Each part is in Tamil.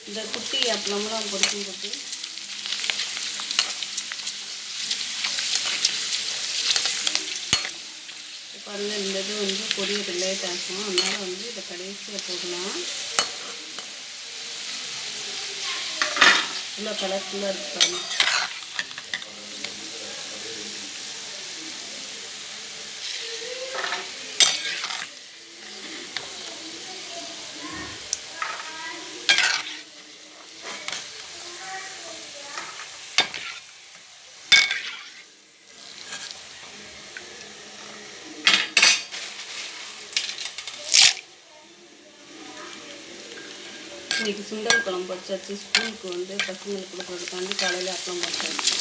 இந்த குட்டி அப்பளம்லாம் பொரிக்கும் போது பாருங்கள், இந்த இது வந்து பொரியது லேட் ஆகும். அதனால் வந்து இதை கடைசியாக போடலாம். இவ்வளோ கலர்ஃபுல்லாக இருக்கு பாருங்கள். இன்றைக்கி சுண்டல் குழம்பு வச்சாச்சு. ஸ்கூலுக்கு வந்து பசங்களுக்கு கொடுக்குறதுக்காண்டி காலையில் அப்பளம் வச்சாச்சு.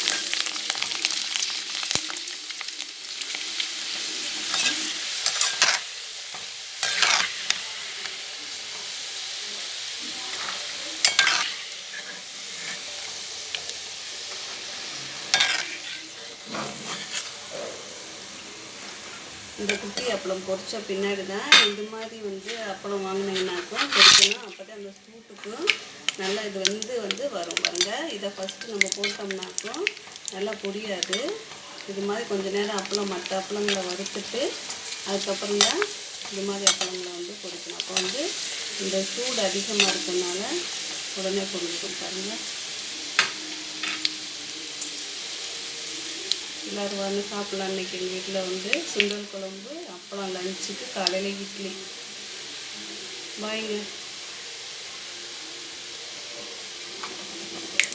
இந்த குட்டி அப்பளம் பொரிச்ச பின்னாடி தான் இது மாதிரி வந்து அப்பளம் வாங்கினீங்கன்னாக்கும் பொரிக்கணும். அப்போ தான் அந்த சூட்டுக்கும் நல்லா இது வந்து வரும் பாருங்கள். இதை ஃபஸ்ட்டு நம்ம போட்டோம்னாக்கும் நல்லா பொரியாது. இது மாதிரி கொஞ்சம் நேரம் அப்பளம் மற்ற அப்பளங்களை வறுத்துட்டு அதுக்கப்புறம் தான் இது மாதிரி அப்பளங்களை வந்து பொரிக்கணும். அப்போ வந்து இந்த சூடு அதிகமாக இருக்கனால உடனே பொரிஞ்சிடும் பாருங்கள். எல்லோரும் வந்து சாப்பிட்லாம். இன்றைக்கி எங்கள் வீட்டில் வந்து சுண்டல் குழம்பு, அப்பளம், லஞ்சுக்கு, காலையில் இட்லி. பாய்ங்க.